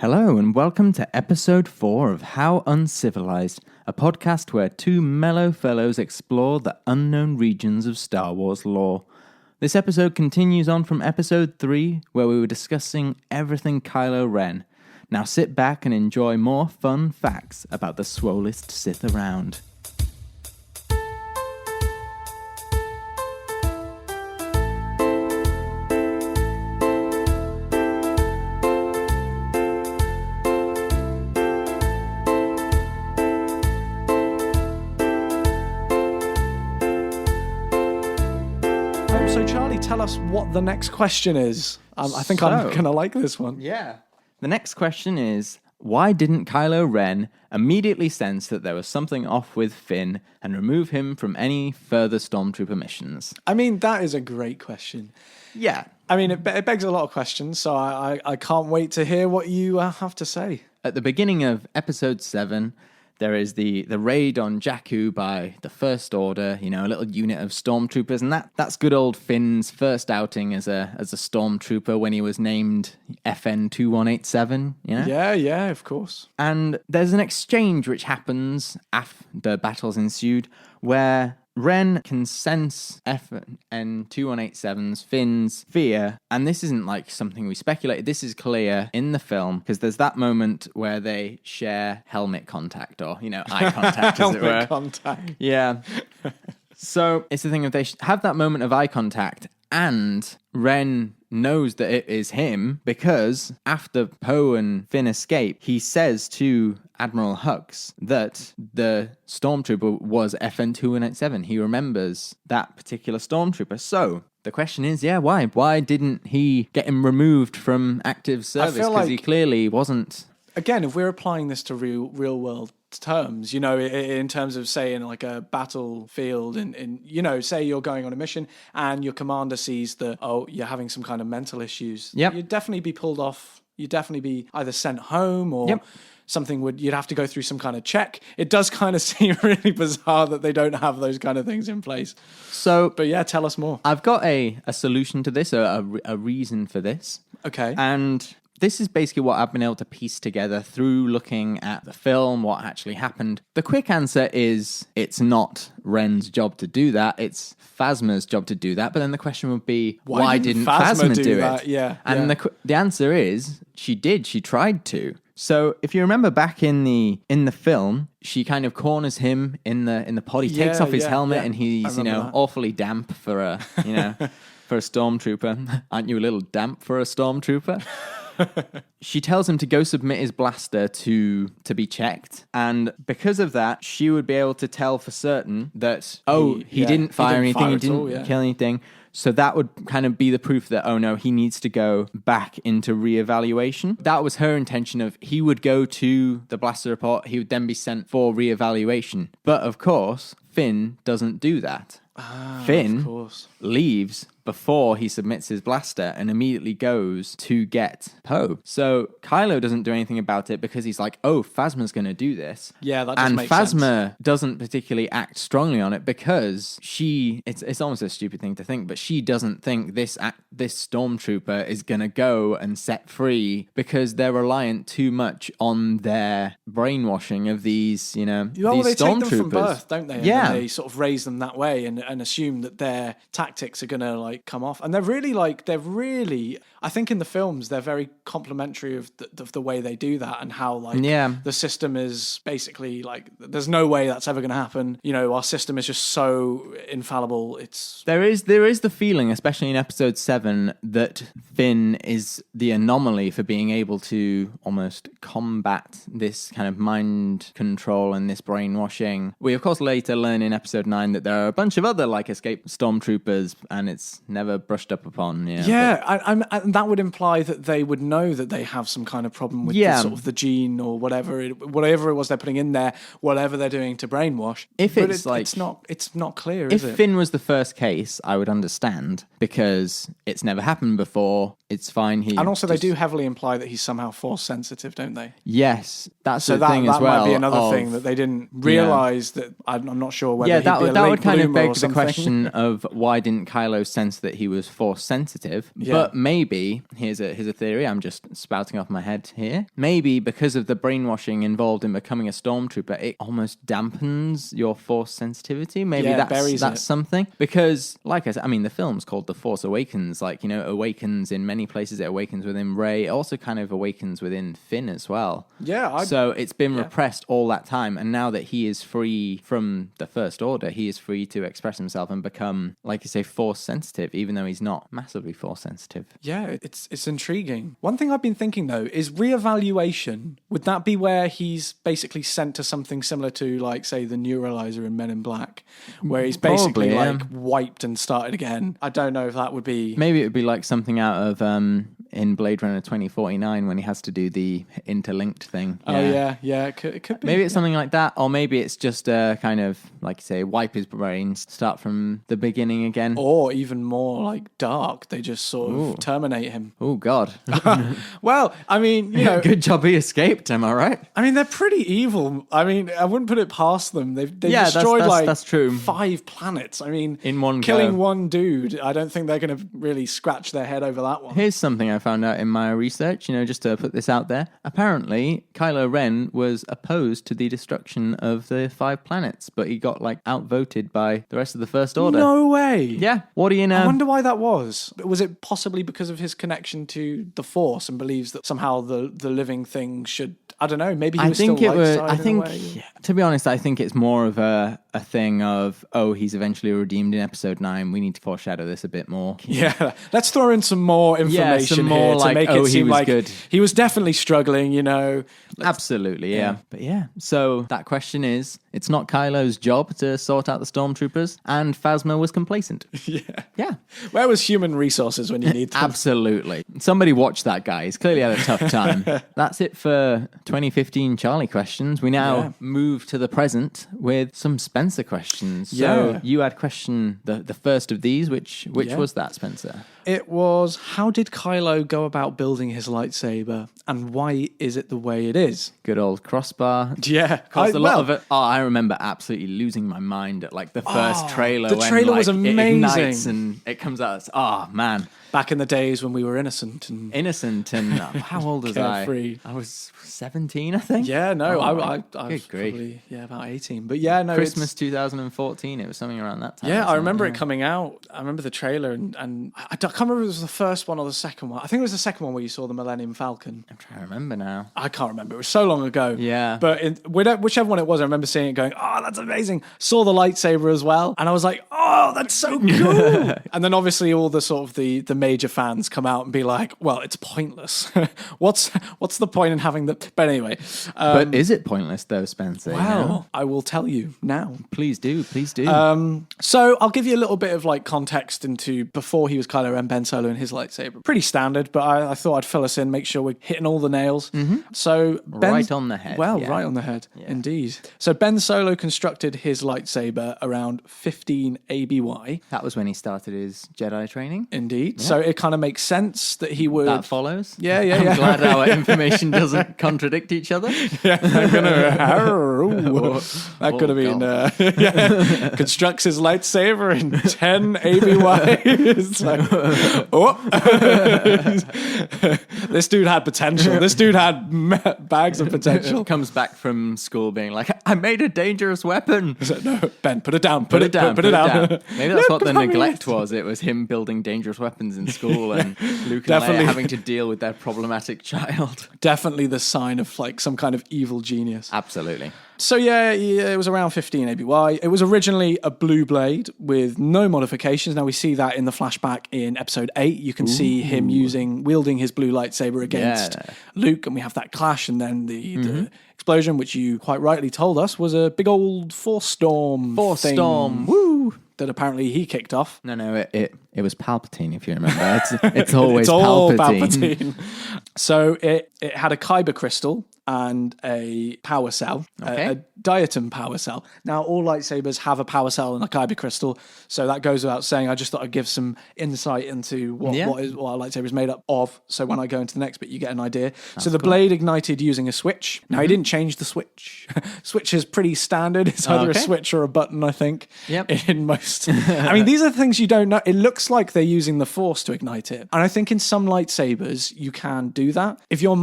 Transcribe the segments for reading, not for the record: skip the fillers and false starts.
Hello and welcome to episode 4 of How Uncivilized, a podcast where two mellow fellows explore the unknown regions of Star Wars lore. This episode continues on from episode 3, where we were discussing everything Kylo Ren. Now sit back and enjoy more fun facts about the swollest Sith around. Tell us what the next question is. I think I'm going to like this one. Yeah. The next question is, why didn't Kylo Ren immediately sense that there was something off with Finn and remove him from any further Stormtrooper missions? I mean, that is a great question. Yeah. I mean, it begs a lot of questions, so I can't wait to hear what you have to say. At the beginning of episode 7... there is the raid on Jakku by the First Order, a little unit of stormtroopers, and that's good old Finn's first outing as a stormtrooper when he was named FN 2187, Yeah, of course. And there's an exchange which happens after battles ensued where Ren can sense FN 2187's Finn's fear, and this isn't like something we speculated. This is clear in the film because there's that moment where they share helmet contact, or eye contact, as it were. Helmet contact. Yeah. So it's the thing of they have that moment of eye contact, and Ren knows that it is him because after Poe and Finn escape, he says to Admiral Hux that the stormtrooper was FN 2187. He remembers that particular stormtrooper. So the question is, why? Why didn't he get him removed from active service? Because he clearly wasn't. Again, if we're applying this to real world terms, in terms of saying like a battlefield and say you're going on a mission and your commander sees that, you're having some kind of mental issues, you'd definitely be pulled off. You'd definitely be either sent home or you'd have to go through some kind of check. It does kind of seem really bizarre that they don't have those kind of things in place. So, but yeah, tell us more. I've got a solution to this, a reason for this. Okay. And this is basically what I've been able to piece together through looking at the film, what actually happened. The quick answer is it's not Ren's job to do that. It's Phasma's job to do that. But then the question would be, why didn't Phasma do that? it? Yeah. And the answer is she did. She tried to. So if you remember back in the film, she kind of corners him in the pod. He takes off his helmet and he's awfully damp for a for a stormtrooper. Aren't you a little damp for a stormtrooper? She tells him to go submit his blaster to be checked, and because of that, she would be able to tell for certain that he didn't fire anything, he didn't kill anything. So that would kind of be the proof that, he needs to go back into reevaluation. That was her intention of he would go to the blaster report, he would then be sent for reevaluation. But of course, Finn doesn't do that. Finn leaves before he submits his blaster and immediately goes to get Poe. So Kylo doesn't do anything about it because he's like, Phasma's going to do this. Yeah, that does make sense. And Phasma doesn't particularly act strongly on it because it's almost a stupid thing to think, but she doesn't think this stormtrooper is going to go and set free because they're reliant too much on their brainwashing of these, these stormtroopers. They take them from birth, don't they? Yeah. And they sort of raise them that way and assume that their tactics are going to come off. And they're really, I think in the films, they're very complimentary of the way they do that and how the system is basically there's no way that's ever going to happen. Our system is just so infallible. There is the feeling, especially in episode 7, that Finn is the anomaly for being able to almost combat this kind of mind control and this brainwashing. We of course later learn in episode 9 that there are a bunch of other escaped stormtroopers, and it's never brushed up upon. And that would imply that they would know that they have some kind of problem with the, sort of the gene or whatever it was they're putting in there, whatever they're doing to brainwash. It's not clear. If Finn was the first case, I would understand because it's never happened before. It's fine. And also they do heavily imply that he's somehow force sensitive, don't they? Yes, that's the thing as well. That might be another thing that they didn't realise. That I'm not sure whether that would kind of beg the question of why didn't Kylo sense that he was force sensitive? Yeah. But maybe maybe, here's a theory, I'm just spouting off my head here. Maybe because of the brainwashing involved in becoming a stormtrooper, it almost dampens your Force sensitivity. Maybe that's something. Because, like I said, I mean, the film's called The Force Awakens. Like, you know, it awakens in many places. It awakens within Rey. It also kind of awakens within Finn as well. Yeah. So it's been repressed all that time. And now that he is free from the First Order, he is free to express himself and become, like you say, Force sensitive, even though he's not massively Force sensitive. Yeah, it's intriguing. One thing I've been thinking, though, is reevaluation. Would that be where he's basically sent to something similar to, like, say, the Neuralizer in Men in Black, where he's basically, wiped and started again? I don't know if that would be... Maybe it would be like something out of in Blade Runner 2049 when he has to do the interlinked thing. Oh, yeah. It could be. Maybe it's something like that, or maybe it's just a kind of, like you say, wipe his brains, start from the beginning again. Or even more, like, dark. They just sort of terminate him. Oh, God. Well, I mean, you know... Good job he escaped, am I right? I mean, they're pretty evil. I mean, I wouldn't put it past them. They've destroyed, that's true. 5 planets. I mean, in one killing one dude, I don't think they're going to really scratch their head over that one. Here's something I found out in my research, just to put this out there. Apparently, Kylo Ren was opposed to the destruction of the 5 planets, but he got, outvoted by the rest of the First Order. No way! Yeah, what do you know? I wonder why that was. Was it possibly because of his connection to the Force and believes that somehow the living thing should... I don't know, maybe he was still light side in a way. To be honest, I think it's more of a thing of, he's eventually redeemed in Episode 9. We need to foreshadow this a bit more. Yeah, let's throw in some more information here to make it seem like good. He was definitely struggling, Absolutely, yeah. But so that question is, it's not Kylo's job to sort out the stormtroopers, and Phasma was complacent. Yeah. Where was human resources when you need them? Absolutely. Somebody watch that guy. He's clearly had a tough time. That's it for 2015 Charlie questions. We now move to the present with some Spencer questions. So you had question the first of these. Which was that, Spencer? It was, how did Kylo go about building his lightsaber, and why is it the way it is? Good old crossbar. Yeah. Caused a lot of it. I remember absolutely losing my mind at the first trailer. The trailer was amazing. It ignites and it comes out. Man. Back in the days when we were innocent and how old was I? I was 17, I think. Yeah, no, I was good probably about 18. But yeah, no, Christmas 2014. It was something around that time. Yeah, I remember it coming out. I remember the trailer, and I can't remember if it was the first one or the second one. I think it was the second one where you saw the Millennium Falcon. I'm trying to remember now. I can't remember. It was so long ago. Yeah. But whichever one it was, I remember seeing it going, that's amazing. Saw the lightsaber as well, and I was like, that's so cool. And then obviously all the sort of the major fans come out and be like, well, it's pointless. What's the point in having the... But anyway. But is it pointless though, Spencer? Well, I will tell you now. Please do. So I'll give you a little bit of context into before he was Kylo Ren, Ben Solo and his lightsaber. Pretty standard, but I thought I'd fill us in, make sure we're hitting all the nails. Mm-hmm. So right on the head. Well, right on the head, indeed. So Ben Solo constructed his lightsaber around 15 ABY. That was when he started his Jedi training. Indeed. Yeah. So it kind of makes sense that he would... That follows. Yeah. I'm glad our information doesn't contradict each other. Yeah, I'm gonna... that could have been... constructs his lightsaber in 10 ABY. It's like, this dude had potential. This dude had bags of potential. Comes back from school being like, I made a dangerous weapon. Like, no, Ben, put it down. Put it down. Maybe that's what the neglect was. It was him building dangerous weapons in school and Luke and Leia having to deal with their problematic child. Definitely the sign of some kind of evil genius. Absolutely. So it was around 15 ABY. It was originally a blue blade with no modifications. Now we see that in the flashback in episode 8. You can see him wielding his blue lightsaber against Luke, and we have that clash, and then the explosion, which you quite rightly told us was a big old Force Storm. Woo! That apparently he kicked off. No, it was Palpatine, if you remember. It's always it's all Palpatine. So it had a kyber crystal and a power cell, a diatom power cell. Now, all lightsabers have a power cell and a kyber crystal, so that goes without saying. I just thought I'd give some insight into what a lightsaber is made up of, so when I go into the next bit, you get an idea. So the blade ignited using a switch. Now, he didn't change the switch. Switch is pretty standard. It's either a switch or a button, I think, in most. I mean, these are the things you don't know. It looks like they're using the Force to ignite it. And I think in some lightsabers, you can do that. If you're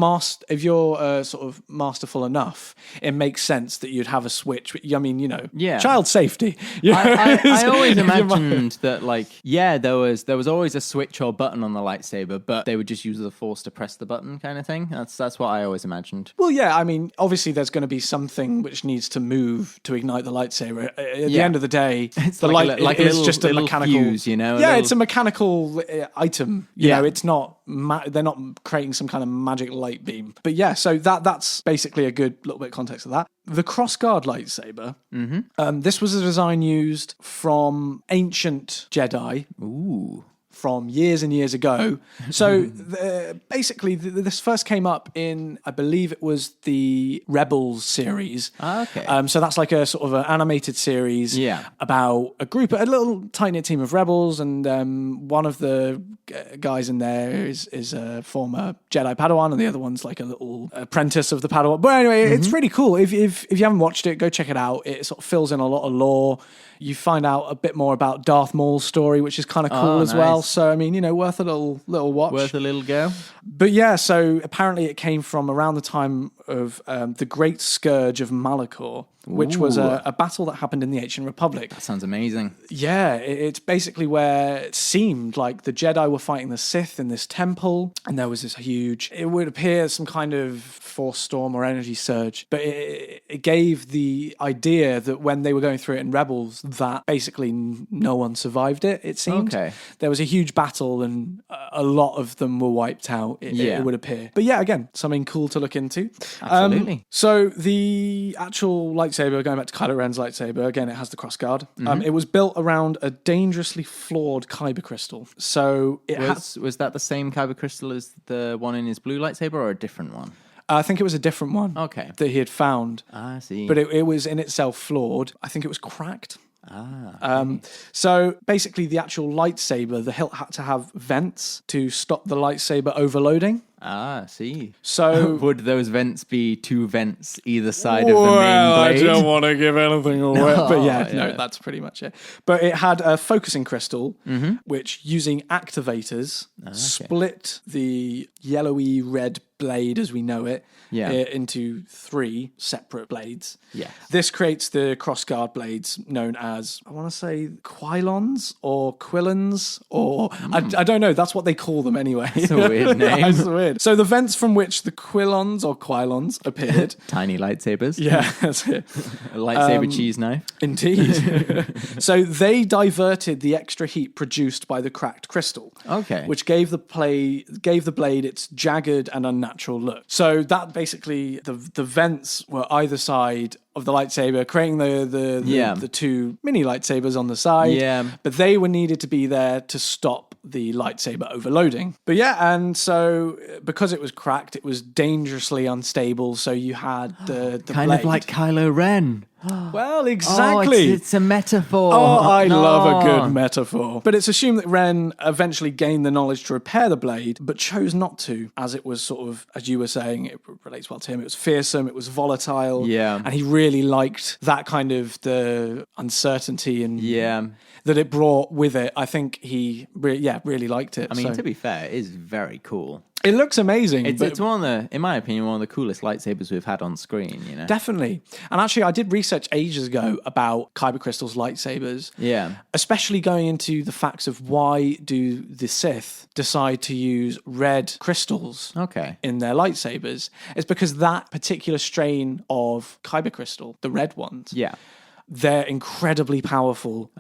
sort of masterful enough, it makes sense that you'd have a switch. I mean, child safety. I always imagined that, like, there was always a switch or button on the lightsaber, but they would just use the Force to press the button kind of thing. That's what I always imagined. Well, yeah, I mean, obviously there's going to be something which needs to move to ignite the lightsaber. At the end of the day, it's it's just a mechanical fuse, it's a mechanical item. You know, it's not. They're not creating some kind of magic light beam. But yeah, so that's basically a good little bit of context of that. The crossguard lightsaber. This was a design used from ancient Jedi. Ooh. From years and years ago. So basically, this first came up in, I believe it was the Rebels series. Okay. So that's like a sort of an animated series about a little tiny team of rebels, and one of the guys in there is a former Jedi Padawan, and the other one's like a little apprentice of the Padawan. But anyway, it's really cool. If you haven't watched it, go check it out. It sort of fills in a lot of lore. You find out a bit more about Darth Maul's story, which is kind of cool as well. So, I mean, worth a little watch. Worth a little go. But yeah, so apparently it came from around the time of the Great Scourge of Malachor, which was a battle that happened in the Ancient Republic. That sounds amazing. Yeah, it's basically where it seemed like the Jedi were fighting the Sith in this temple, and there was this huge, it would appear some kind of force storm or energy surge, but it gave the idea that when they were going through it in Rebels, that basically no one survived it, it seemed. Okay. There was a huge battle, and a lot of them were wiped out, it would appear. But yeah, again, something cool to look into. Absolutely. So the actual lightsaber, going back to Kylo Ren's lightsaber, again, it has the crossguard. It was built around a dangerously flawed kyber crystal. So was that the same kyber crystal as the one in his blue lightsaber, or a different one? I think it was a different one. Okay. That he had found. I see. But it was in itself flawed. I think it was cracked. Okay. So basically, the actual lightsaber, the hilt had to have vents to stop the lightsaber overloading. See. So would those vents be two vents either side of the main blade? I don't want to give anything away. But that's pretty much it. But it had a focusing crystal, which, using activators, split the yellowy red blade as we know it into 3 separate blades. Yeah. This creates the crossguard blades known as, I want to say, Quilons or Quillons, or I don't know. That's what they call them anyway. It's a weird name. It's weird. So the vents from which the Quilons or Quilons appeared. Tiny lightsabers. Yeah, that's it. A lightsaber cheese knife. Indeed. So they diverted the extra heat produced by the cracked crystal. Okay. Which gave the blade its jagged and unnatural look. So that basically, the vents were either side of the lightsaber, creating the 2 mini lightsabers on the side. Yeah. But they were needed to be there to stop the lightsaber overloading. But yeah, and so because it was cracked, it was dangerously unstable. So you had the kind blade. of like Kylo Ren. Well, exactly. It's a metaphor. Oh, I love a good metaphor. But it's assumed that Ren eventually gained the knowledge to repair the blade, but chose not to, as it was sort of, as you were saying, it relates well to him. It was fearsome, it was volatile. Yeah. And he really liked that kind of the uncertainty and that it brought with it. I think he really liked it. I mean, to be fair, it is very cool. It looks amazing. It's one of the, in my opinion, one of the coolest lightsabers we've had on screen, Definitely. And actually, I did research ages ago about Kyber Crystal's lightsabers. Yeah. Especially going into the facts of why do the Sith decide to use red crystals in their lightsabers. It's because that particular strain of Kyber Crystal, the red ones, they're incredibly powerful.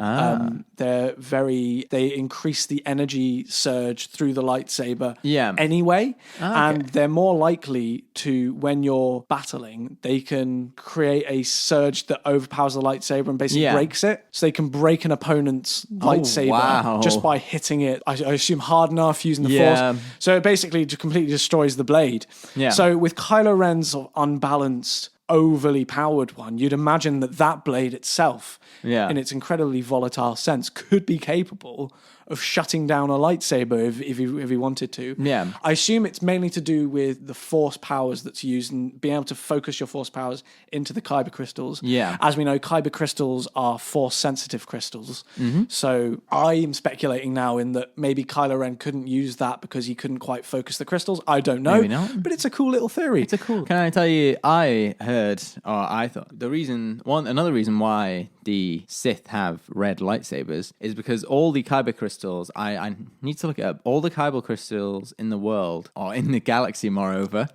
They increase the energy surge through the lightsaber anyway. And they're more likely to, when you're battling, they can create a surge that overpowers the lightsaber and basically breaks it. So they can break an opponent's lightsaber just by hitting it, I assume hard enough, using the force. So it basically completely destroys the blade. So with Kylo Ren's sort of unbalanced, overly powered one, you'd imagine that blade itself, in its incredibly volatile sense, could be capable of shutting down a lightsaber if he wanted to. I assume it's mainly to do with the force powers that's used and being able to focus your force powers into the kyber crystals. As we know, kyber crystals are force sensitive crystals. So I am speculating now in that maybe Kylo Ren couldn't use that because he couldn't quite focus the crystals. I don't know. Maybe not. But it's a cool little theory. Can I tell you, I thought another reason why the Sith have red lightsabers is because all the kyber crystals, I need to look it up, all the kyber crystals in the world, or in the galaxy moreover,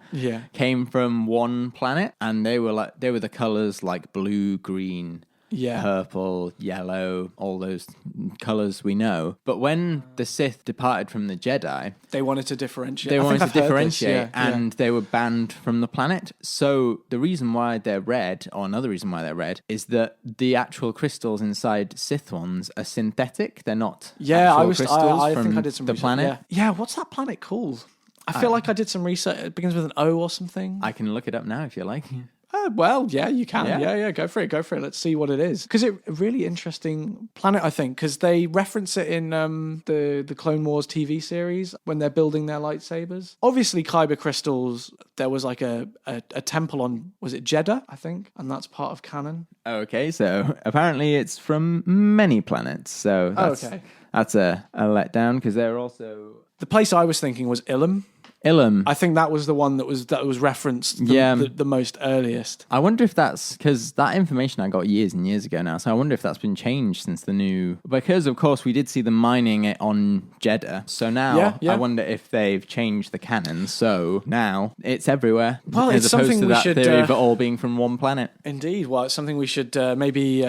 came from one planet, and they were the colors like blue, green, purple, yellow, all those colors we know. But when the Sith departed from the Jedi, they wanted to differentiate. And they were banned from the planet. So the reason why they're red, or another reason why they're red, is that the actual crystals inside Sith ones are synthetic. They're not actual crystals I from think I did some the research. Planet. Yeah, what's that planet called? I feel like I did some research. It begins with an O or something. I can look it up now if you like. Well, yeah, you can. Yeah, go for it. Let's see what it is. Because it's a really interesting planet, I think, because they reference it in the Clone Wars TV series when they're building their lightsabers. Obviously, kyber crystals, there was like a temple on, was it Jeddah, I think? And that's part of canon. Okay, so apparently it's from many planets. So that's a letdown, because they're also... The place I was thinking was Ilum. I think that was the one that was referenced the most earliest. I wonder if that's because that information I got years and years ago now. So I wonder if that's been changed since the new, because of course we did see them mining it on Jeddah. So now I wonder if they've changed the canon. So now it's everywhere. Well, as it's opposed something to we that should theory of it all being from one planet. Indeed. Well, it's something we should maybe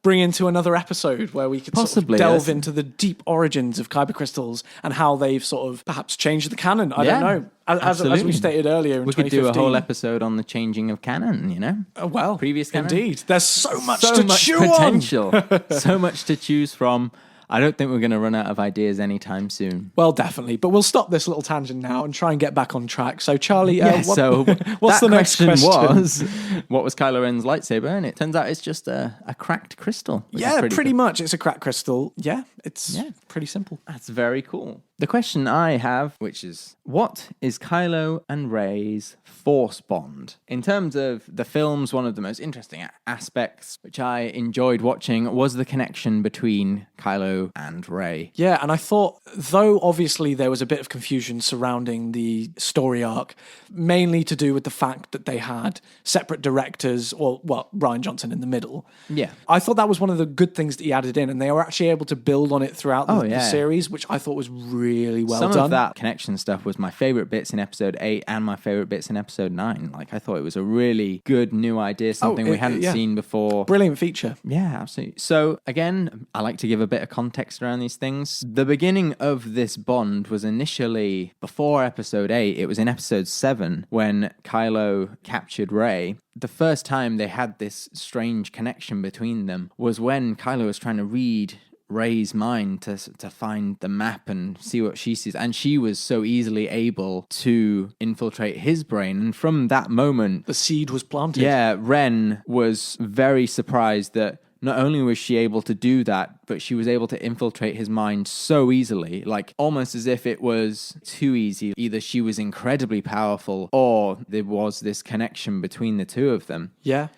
bring into another episode where we could possibly sort of delve into the deep origins of kyber crystals and how they've sort of perhaps changed the canon. I don't know. As we stated earlier in 2015. We could do a whole episode on the changing of canon, you know? Previous canon. Indeed. There's so much potential. So much to choose from. I don't think we're going to run out of ideas anytime soon. Well, definitely. But we'll stop this little tangent now and try and get back on track. So, Charlie, what's the next question? What was Kylo Ren's lightsaber? And it turns out it's just a cracked crystal. Yeah, pretty much. It's a cracked crystal. Yeah, it's pretty simple. That's very cool. The question I have, which is, what is Kylo and Rey's force bond? In terms of the films, one of the most interesting aspects, which I enjoyed watching, was the connection between Kylo and Rey. Yeah, and I thought, though obviously there was a bit of confusion surrounding the story arc, mainly to do with the fact that they had separate directors, or, well, Rian Johnson in the middle. Yeah. I thought that was one of the good things that he added in, and they were actually able to build on it throughout the series, which I thought was really well done. Some of that connection stuff was my favorite bits in episode 8 and my favorite bits in episode 9. Like, I thought it was a really good new idea, something we hadn't seen before. Brilliant feature. Yeah, absolutely. So, again, I like to give a bit of context around these things. The beginning of this bond was initially before episode 8. It was in episode 7 when Kylo captured Rey. The first time they had this strange connection between them was when Kylo was trying to read Rey's mind to find the map and see what she sees, and she was so easily able to infiltrate his brain, and from that moment the seed was planted. Yeah, Ren was very surprised that not only was she able to do that, but she was able to infiltrate his mind so easily, like almost as if it was too easy. Either she was incredibly powerful or there was this connection between the two of them. Yeah.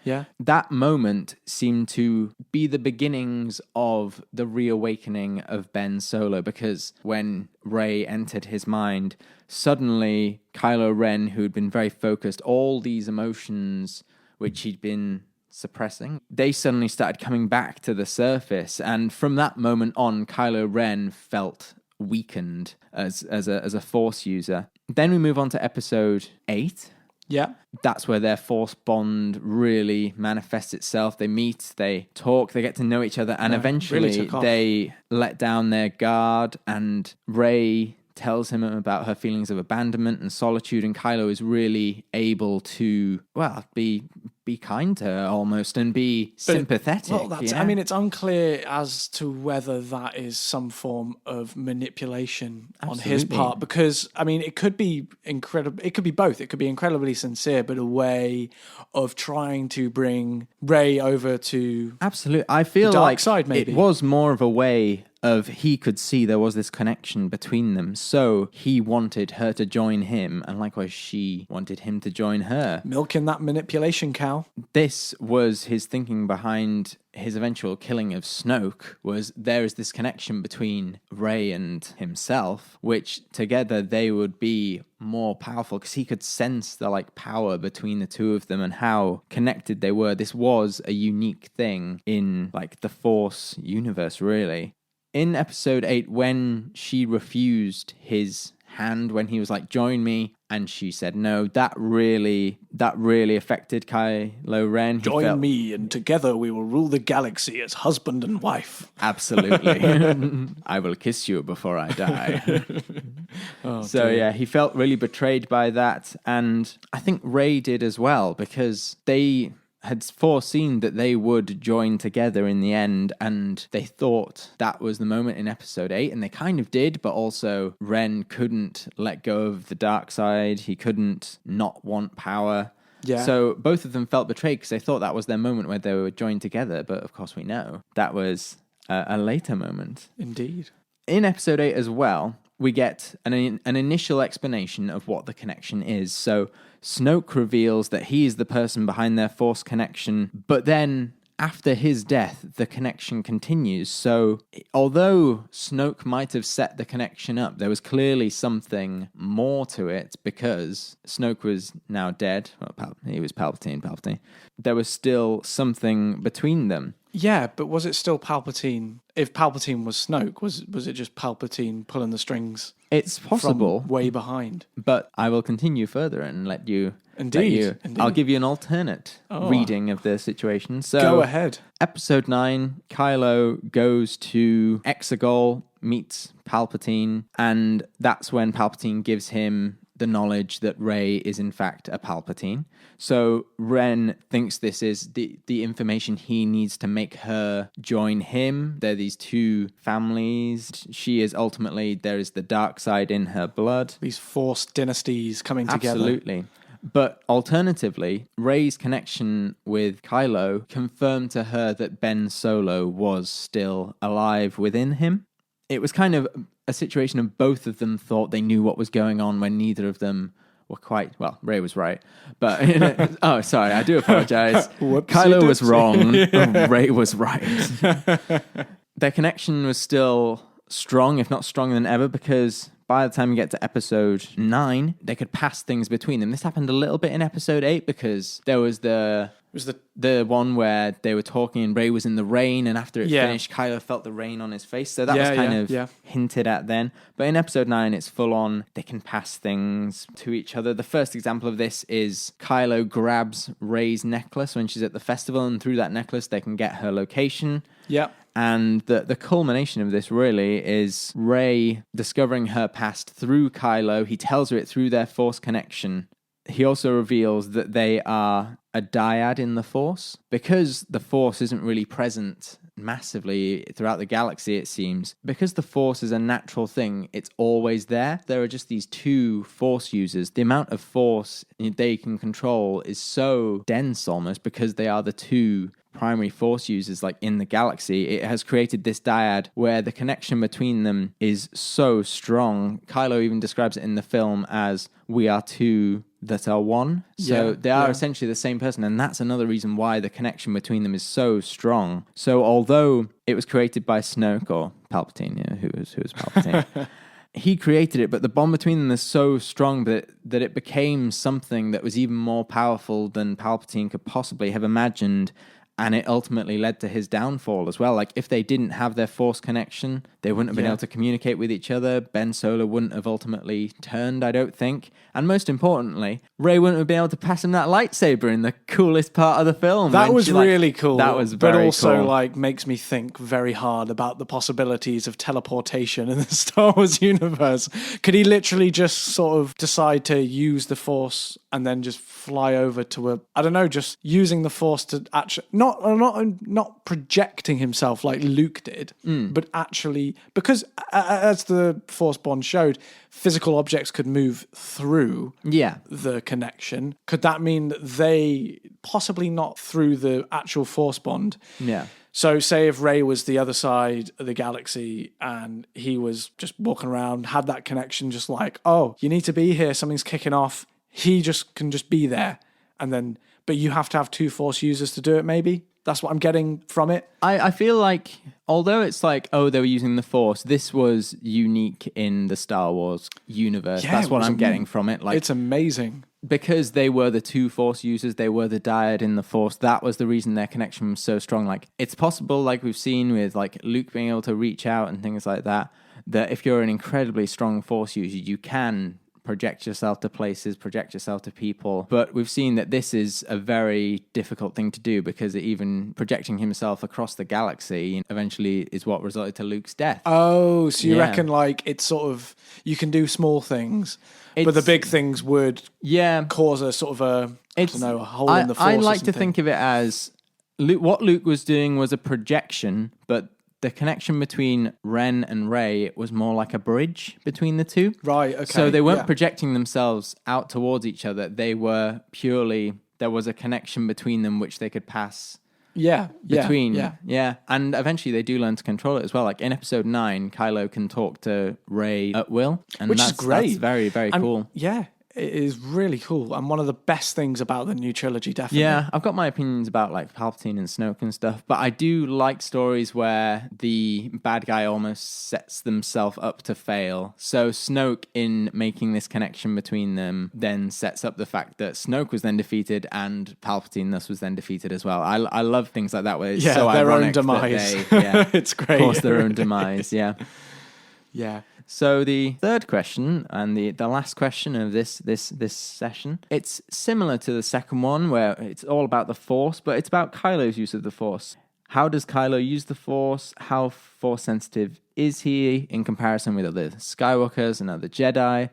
That moment seemed to be the beginnings of the reawakening of Ben Solo, because when Rey entered his mind, suddenly Kylo Ren, who'd been very focused, all these emotions which he'd been suppressing, they suddenly started coming back to the surface, and from that moment on, Kylo Ren felt weakened as a force user. Then we move on to episode 8. Yeah. That's where their Force bond really manifests itself. They meet, they talk, they get to know each other, and eventually really they let down their guard, and Rey tells him about her feelings of abandonment and solitude, and Kylo is really able to, be kind to her almost and be sympathetic. I mean, it's unclear as to whether that is some form of manipulation on his part, because I mean, it could be incredible. It could be both. It could be incredibly sincere, but a way of trying to bring Rey over to I feel the dark like side. Maybe it was more of a way of he could see there was this connection between them, so he wanted her to join him, and likewise she wanted him to join her. Milking that manipulation cow. This was his thinking behind his eventual killing of Snoke, was there is this connection between Rey and himself, which together they would be more powerful, because he could sense the power between the two of them and how connected they were. This was a unique thing in the Force universe, really. In episode 8, when she refused his hand, when he was join me, and she said no, that really affected Kylo Ren. Join me, and together we will rule the galaxy as husband and wife. Absolutely. I will kiss you before I die. He felt really betrayed by that, and I think Rey did as well, because they had foreseen that they would join together in the end, and they thought that was the moment in episode 8, and they kind of did, but also Ren couldn't let go of the dark side. He couldn't not want power. Yeah. So both of them felt betrayed because they thought that was their moment where they were joined together, but of course we know that was a later moment. Indeed. In episode 8 as well, we get an initial explanation of what the connection is. So Snoke reveals that he is the person behind their Force connection, but then after his death, the connection continues. So although Snoke might have set the connection up, there was clearly something more to it, because Snoke was now dead. Well, he was Palpatine. There was still something between them. Yeah, but was it still Palpatine? If Palpatine was Snoke, was it just Palpatine pulling the strings? It's possible. From way behind. But I will continue further and let you... Indeed. I'll give you an alternate reading of the situation. So, go ahead. Episode 9, Kylo goes to Exegol, meets Palpatine, and that's when Palpatine gives him the knowledge that Rey is in fact a Palpatine. So Ren thinks this is the information he needs to make her join him. There are these two families. She is ultimately, there is the dark side in her blood. These Force dynasties coming together. Absolutely. But alternatively, Rey's connection with Kylo confirmed to her that Ben Solo was still alive within him. It was kind of a situation of both of them thought they knew what was going on when neither of them were quite... Well, Rey was right. But... oh, sorry, I do apologize. Kylo was wrong. Rey was right. Their connection was still strong, if not stronger than ever, because... by the time we get to episode 9, they could pass things between them. This happened a little bit in episode 8 because there was the one where they were talking and Rey was in the rain, and after it finished, Kylo felt the rain on his face. So that was kind of hinted at then. But in episode 9, it's full on. They can pass things to each other. The first example of this is Kylo grabs Rey's necklace when she's at the festival, and through that necklace, they can get her location. Yeah. And the culmination of this really is Rey discovering her past through Kylo. He tells her it through their Force connection. He also reveals that they are a dyad in the Force. Because the Force isn't really present massively throughout the galaxy, it seems. Because the Force is a natural thing, it's always there. There are just these two Force users. The amount of Force they can control is so dense almost, because they are the two primary Force users in the galaxy. It has created this dyad where the connection between them is so strong. Kylo even describes it in the film as we are two that are one. So they are essentially the same person, and that's another reason why the connection between them is so strong. So although it was created by Snoke, or Palpatine, who was Palpatine, he created it, but the bond between them is so strong that it became something that was even more powerful than Palpatine could possibly have imagined. And it ultimately led to his downfall as well. Like, if they didn't have their Force connection, they wouldn't have been able to communicate with each other. Ben Solo wouldn't have ultimately turned, I don't think. And most importantly, Rey wouldn't have been able to pass him that lightsaber in the coolest part of the film. That was really cool. That was very cool. But also, like, makes me think very hard about the possibilities of teleportation in the Star Wars universe. Could he literally just sort of decide to use the Force and then just fly over to I don't know, just using the Force to actually, not projecting himself like Luke did, but actually, because as the Force bond showed, physical objects could move through the connection. Could that mean that they, possibly not through the actual Force bond? Yeah. So say if Rey was the other side of the galaxy and he was just walking around, had that connection, just like, oh, you need to be here, something's kicking off. He can just be there. And then, but you have to have 2 Force users to do it, maybe? That's what I'm getting from it. I feel like, although it's like, oh, they were using the Force, this was unique in the Star Wars universe. Yeah, that's what I'm getting from it. Like, it's amazing. Because they were the 2 Force users, they were the dyad in the Force, that was the reason their connection was so strong. Like, it's possible, like we've seen with like Luke being able to reach out and things like that, that if you're an incredibly strong Force user, you can project yourself to places, project yourself to people. But we've seen that this is a very difficult thing to do, because even projecting himself across the galaxy eventually is what resulted to Luke's death. Oh, so you reckon like it's sort of, you can do small things, but the big things would cause a sort of a hole in the Force. I like to think of it as what Luke was doing was a projection, but the connection between Ren and Rey was more like a bridge between the two. Right, okay. So they weren't projecting themselves out towards each other. They were purely, there was a connection between them which they could pass between. Yeah. And eventually they do learn to control it as well. Like in episode 9, Kylo can talk to Rey at will. And which is great. That's very, very cool. Yeah. It is really cool, and one of the best things about the new trilogy, definitely. Yeah, I've got my opinions about like Palpatine and Snoke and stuff, but I do like stories where the bad guy almost sets themselves up to fail. So Snoke, in making this connection between them, then sets up the fact that Snoke was then defeated and Palpatine thus was then defeated as well. I love things like that where it's so their own ironic demise. It's great. Of course, their own demise, Yeah. So the third question and the last question of this session, it's similar to the second one where it's all about the Force, but it's about Kylo's use of the Force. How does Kylo use the Force? How Force sensitive is he in comparison with other Skywalkers and other Jedi?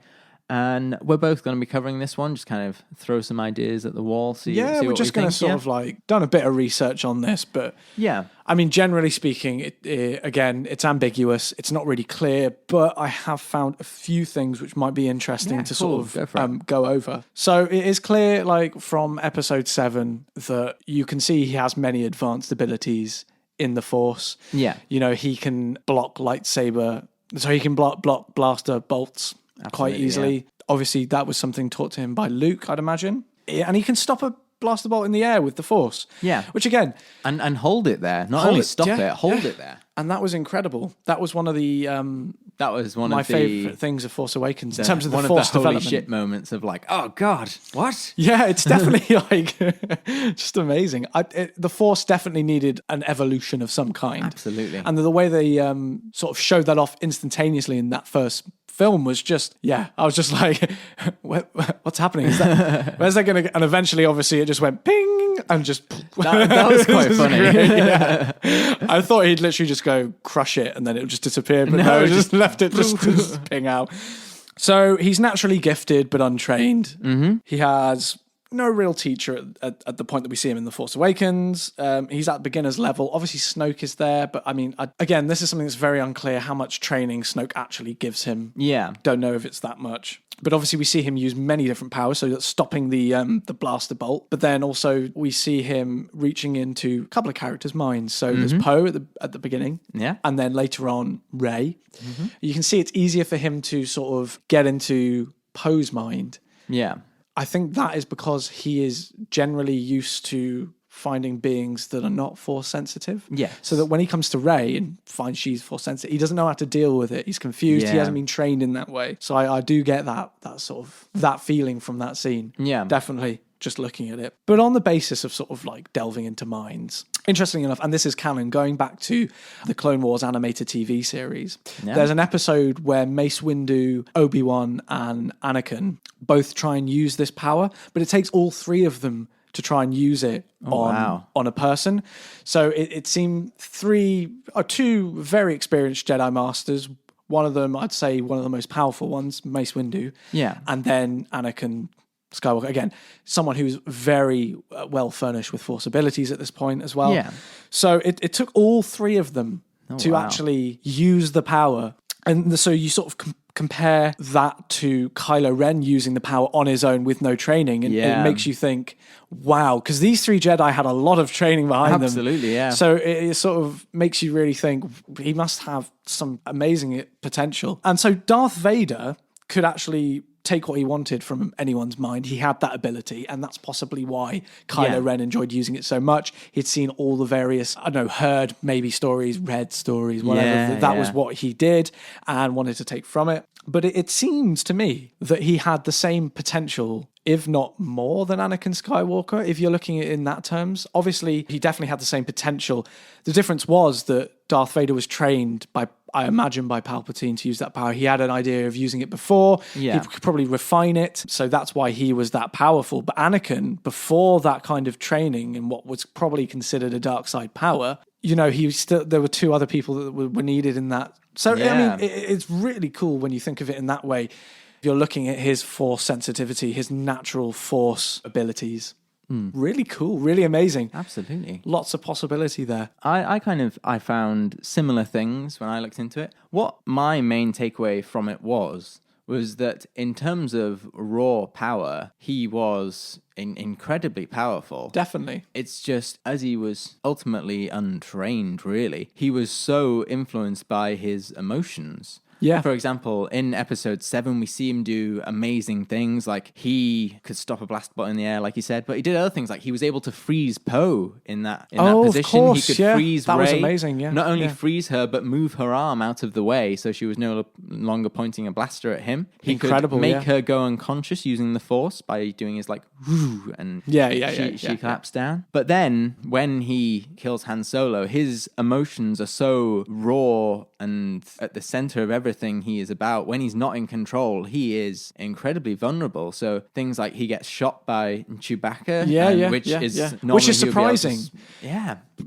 And we're both going to be covering this one, just kind of throw some ideas at the wall. We're just going to sort of like done a bit of research on this, but I mean, generally speaking, again, it's ambiguous. It's not really clear, but I have found a few things which might be interesting to sort of go over. So it is clear, like from episode 7, that you can see he has many advanced abilities in the Force. Yeah. You know, he can block lightsaber, so he can block blaster bolts. Quite easily. Yeah. Obviously, that was something taught to him by Luke, I'd imagine. And he can stop a blaster bolt in the air with the Force. Yeah. Which again... And hold it there. Not only stop it, hold it there. And that was incredible. That was one of the... my favourite things of Force Awakens in terms of the Force development. One of the holy shit moments of like, oh God, what? Yeah, it's definitely like just amazing. The Force definitely needed an evolution of some kind. Absolutely. And the way they sort of showed that off instantaneously in that first film was just, I was just like, what's happening? Where's that going to... And eventually, obviously, it just went ping and just... That was quite funny. I thought he'd literally just go crush it and then it would just disappear, but no, just left it just ping out. So he's naturally gifted but untrained. Mm-hmm. He has no real teacher at the point that we see him in The Force Awakens. He's at beginner's level. Obviously, Snoke is there, but I mean, again, this is something that's very unclear how much training Snoke actually gives him. Yeah. Don't know if it's that much. But obviously we see him use many different powers, so that's stopping the blaster bolt. But then also we see him reaching into a couple of characters' minds. So there's Poe at the beginning, and then later on Rey. Mm-hmm. You can see it's easier for him to sort of get into Poe's mind. Yeah. I think that is because he is generally used to finding beings that are not Force sensitive. Yeah. So that when he comes to Rey and finds she's Force sensitive, he doesn't know how to deal with it. He's confused. He hasn't been trained in that way. So I do get that sort of that feeling from that scene. Yeah. Definitely. just looking at it. But on the basis of sort of like delving into minds, interestingly enough, and this is canon, going back to the Clone Wars animated TV series, there's an episode where Mace Windu, Obi-Wan, and Anakin both try and use this power, but it takes all three of them to try and use it on a person. So it seemed two very experienced Jedi Masters. One of them, I'd say one of the most powerful ones, Mace Windu. Yeah. And then Anakin Skywalker. Again, someone who's very well furnished with Force abilities at this point as well. Yeah. So it took all three of them to actually use the power. And so you sort of compare that to Kylo Ren using the power on his own with no training. And it makes you think, wow, because these three Jedi had a lot of training behind them. Absolutely, yeah. So it sort of makes you really think he must have some amazing potential. And so Darth Vader could actually take what he wanted from anyone's mind. He had that ability, and that's possibly why Kylo Ren enjoyed using it so much. He'd seen all the various, heard maybe stories, read stories, whatever. That was what he did and wanted to take from it. But it seems to me that he had the same potential, if not more than Anakin Skywalker, if you're looking at it in that terms. Obviously, he definitely had the same potential. The difference was that Darth Vader was trained by Palpatine to use that power. He had an idea of using it before. Yeah. He could probably refine it. So that's why he was that powerful. But Anakin, before that kind of training in what was probably considered a dark side power, there were two other people that were needed in that. So, it's really cool when you think of it in that way. You're looking at his Force sensitivity, his natural Force abilities. Really cool, really amazing. Absolutely. Lots of possibility there. I found similar things when I looked into it. What my main takeaway from it was that in terms of raw power, he was incredibly powerful. Definitely. It's just, as he was ultimately untrained, really, he was so influenced by his emotions. Yeah. For example, in episode 7, we see him do amazing things. Like, he could stop a blast ball in the air, like you said, but he did other things. Like, he was able to freeze Poe in that position. Of course, he could freeze Rey. That was amazing, yeah. Not only freeze her, but move her arm out of the way so she was no longer pointing a blaster at him. He could make her go unconscious using the Force by doing his, whoo, and she collapsed down. But then, when he kills Han Solo, his emotions are so raw and at the center of everything he is about. When he's not in control, he is incredibly vulnerable. So things like he gets shot by Chewbacca, which is surprising.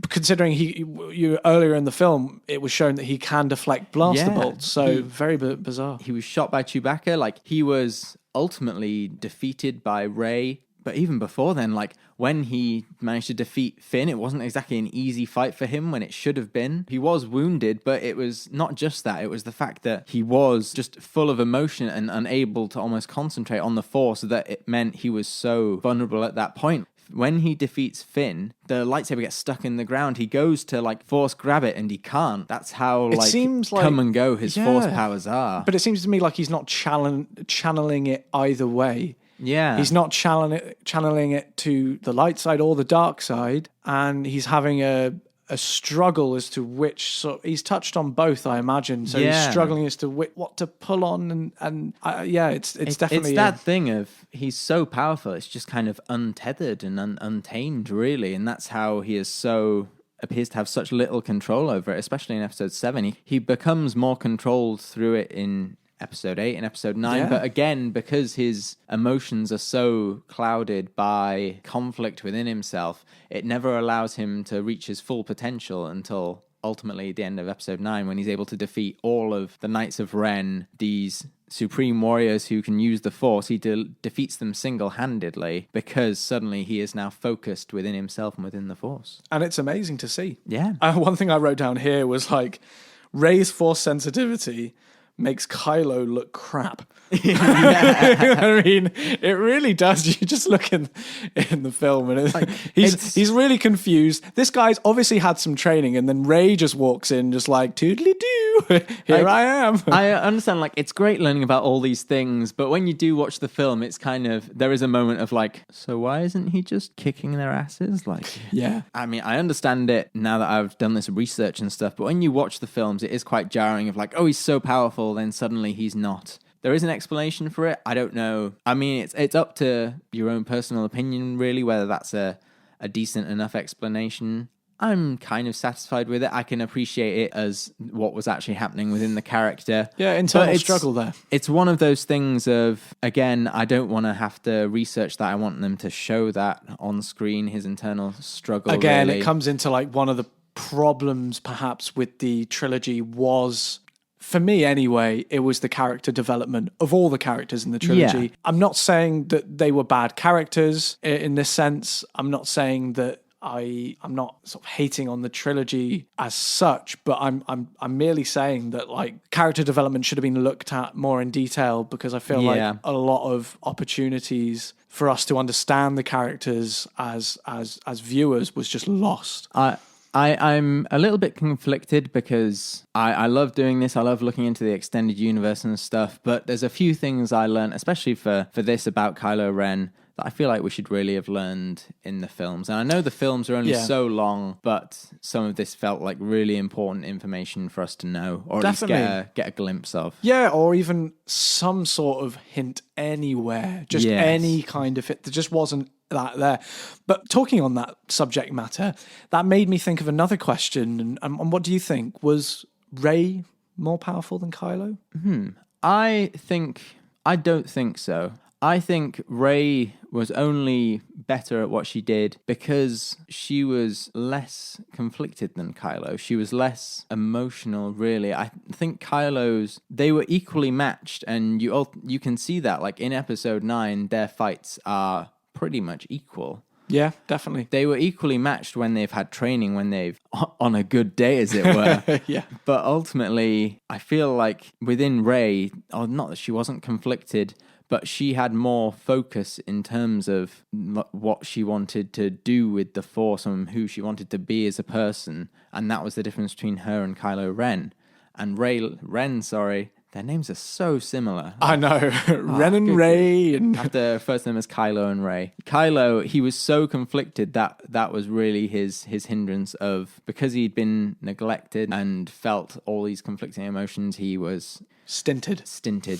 Considering you earlier in the film, it was shown that he can deflect blaster bolts. So very bizarre. He was shot by Chewbacca. He was ultimately defeated by Rey. But even before then, when he managed to defeat Finn, it wasn't exactly an easy fight for him when it should have been. He was wounded, but it was not just that. It was the fact that he was just full of emotion and unable to almost concentrate on the Force, that it meant he was so vulnerable at that point. When he defeats Finn, the lightsaber gets stuck in the ground. He goes to Force grab it and he can't. That's how come and go his Force powers are. But it seems to me like he's not channeling it either way. Yeah. He's not channeling it to the light side or the dark side, and he's having a struggle as to which. So he's touched on both, I imagine. So he's struggling as to what to pull on, and it's definitely that thing of he's so powerful. It's just kind of untethered and untamed, really, and that's how he is appears to have such little control over it, especially in episode 7. He becomes more controlled through it in episode 8 and episode 9, but again, because his emotions are so clouded by conflict within himself, it never allows him to reach his full potential until ultimately at the end of episode 9, when he's able to defeat all of the Knights of Ren, these supreme warriors who can use the Force. He defeats them single-handedly because suddenly he is now focused within himself and within the Force. And it's amazing to see. Yeah. One thing I wrote down here was Rey's Force sensitivity makes Kylo look crap. I mean, it really does. You just look in the film and he's really confused. This guy's obviously had some training, and then Rey just walks in just toodly-doo, here I am. I understand, it's great learning about all these things, but when you do watch the film, it's kind of, there is a moment of so why isn't he just kicking their asses? Yeah. I mean, I understand it now that I've done this research and stuff, but when you watch the films, it is quite jarring of he's so powerful, then suddenly he's not. there is an explanation for it. I don't know. I mean, it's up to your own personal opinion, really, whether that's a decent enough explanation. I'm kind of satisfied with it. I can appreciate it as what was actually happening within the character. Yeah, internal struggle there. It's one of those things of, again, I don't want to have to research that. I want them to show that on screen, his internal struggle. Again, really. It comes into like one of the problems perhaps with the trilogy was, for me anyway, it was the character development of all the characters in the trilogy. Yeah. I'm not saying that they were bad characters in this sense. I'm not saying that I'm not sort of hating on the trilogy as such, but I'm merely saying that like character development should have been looked at more in detail, because I feel like a lot of opportunities for us to understand the characters as viewers was just lost. I'm a little bit conflicted because I love doing this. I love looking into the extended universe and stuff, but there's a few things I learned, especially for this about Kylo Ren, that I feel like we should really have learned in the films. And I know the films are only so long, but some of this felt like really important information for us to know, or at least get a glimpse of. Yeah, or even some sort of hint anywhere. Just any kind of it. There just wasn't that there. But talking on that subject matter, that made me think of another question. And what do you think? Was Rey more powerful than Kylo? I don't think so. I think Rey was only better at what she did because she was less conflicted than Kylo. She was less emotional, really. I think they were equally matched, and you can see that. Like in episode 9, their fights are pretty much equal. Yeah, definitely. They were equally matched when they've had training, when they've on a good day, as it were. Yeah. But ultimately, I feel like within Rey, not that she wasn't conflicted, but she had more focus in terms of what she wanted to do with the Force and who she wanted to be as a person. And that was the difference between her and Kylo Ren. And Ren, their names are so similar. I know. Ren and Rey. And after first name is Kylo and Rey. Kylo, he was so conflicted that was really his hindrance of, because he'd been neglected and felt all these conflicting emotions, he was stinted,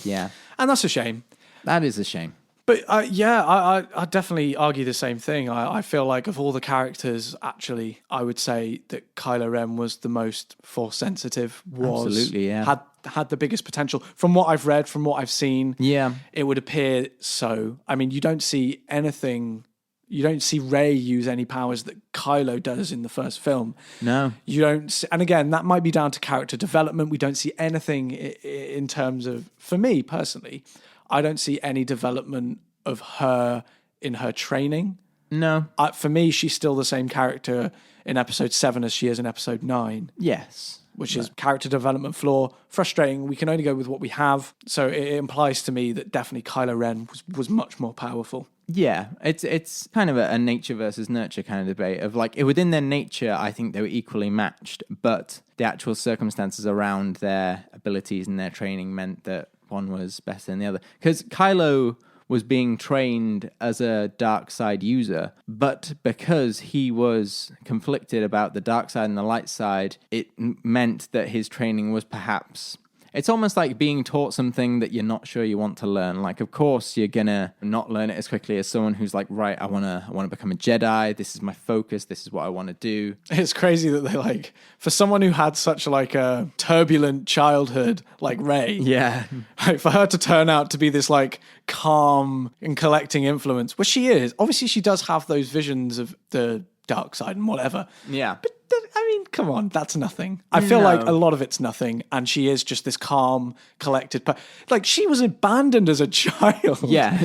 yeah. And that's a shame. That is a shame. But I definitely argue the same thing. I feel like of all the characters, actually, I would say that Kylo Ren was the most Force sensitive. Absolutely, yeah. Had the biggest potential. From what I've read, from what I've seen, it would appear so. I mean, you don't see anything. You don't see Rey use any powers that Kylo does in the first film. No. You don't see, and again, that might be down to character development. We don't see anything in terms of, for me personally, I don't see any development of her in her training. No. For me, she's still the same character in episode 7 as she is in episode 9. Yes. Which is character development flaw. Frustrating. We can only go with what we have. So it implies to me that definitely Kylo Ren was much more powerful. Yeah, it's kind of a nature versus nurture kind of debate of like, within their nature, I think they were equally matched, but the actual circumstances around their abilities and their training meant that one was better than the other. Because Kylo was being trained as a dark side user, but because he was conflicted about the dark side and the light side, it meant that his training was perhaps... It's almost like being taught something that you're not sure you want to learn. Like, of course, you're gonna not learn it as quickly as someone who's like, right, I wanna become a Jedi. This is my focus. This is what I want to do. It's crazy that they like, for someone who had such like a turbulent childhood, like Rey. Yeah. Like, for her to turn out to be this like calm and collecting influence, which she is. Obviously, she does have those visions of the dark side and whatever. Yeah. But I mean, come on, that's nothing. I feel like a lot of it's nothing, and she is just this calm, collected. Like, she was abandoned as a child. Yeah.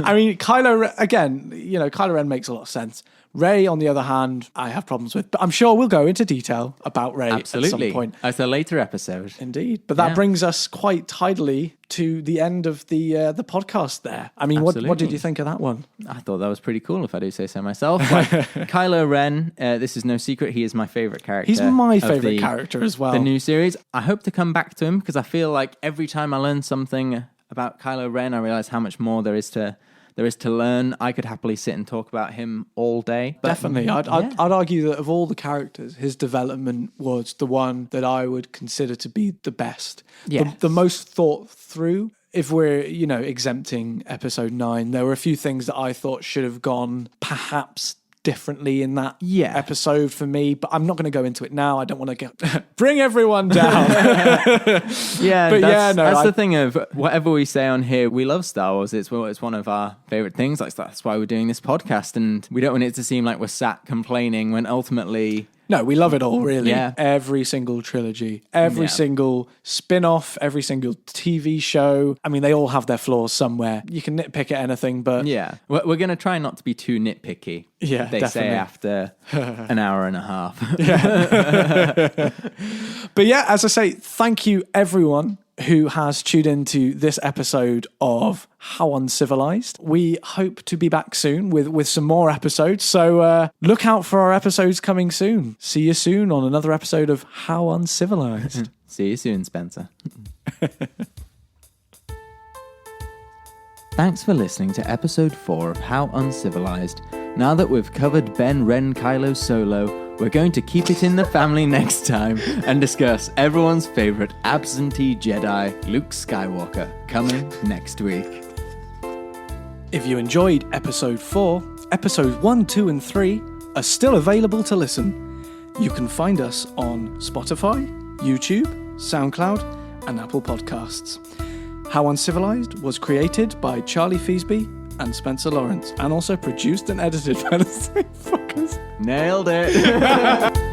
I mean, Kylo Ren makes a lot of sense. Rey, on the other hand, I have problems with. But I'm sure we'll go into detail about Rey at some point. At a later episode. Indeed. But that brings us quite tidily to the end of the podcast there. I mean, what did you think of that one? I thought that was pretty cool, if I do say so myself. Like, Kylo Ren, this is no secret, he is my favourite character. He's my favourite character as well. The new series. I hope to come back to him, because I feel like every time I learn something about Kylo Ren, I realise how much more there is to learn. I could happily sit and talk about him all day. But definitely. I'd argue that of all the characters, his development was the one that I would consider to be the best. Yes. The most thought through. if we're, exempting episode 9, there were a few things that I thought should have gone perhaps differently in that episode for me, but I'm not going to go into it now. I don't want to bring everyone down. That's the thing of whatever we say on here, we love Star Wars. It's one of our favorite things. That's why we're doing this podcast, and we don't want it to seem like we're sat complaining when ultimately... No, we love it all, really. Yeah. Every single trilogy, every single spin-off, every single TV show. I mean, they all have their flaws somewhere. You can nitpick at anything, but... Yeah. We're going to try not to be too nitpicky. Yeah, they definitely. say after an hour and a half. Yeah. But yeah, as I say, thank you, everyone who has tuned into this episode of How Uncivilized. We hope to be back soon with some more episodes, so look out for our episodes coming soon. See you soon on another episode of How Uncivilized. See you soon, Spencer. Thanks for listening to episode 4 of How Uncivilized. Now that we've covered Ben, Ren, Kylo solo, we're going to keep it in the family next time and discuss everyone's favorite absentee Jedi, Luke Skywalker, coming next week. If you enjoyed episode 4, episodes 1, 2, and 3 are still available to listen. You can find us on Spotify, YouTube, SoundCloud, and Apple Podcasts. How Uncivilized was created by Charlie Feasby and Spencer Lawrence, and also produced and edited by the same fuckers. Nailed it.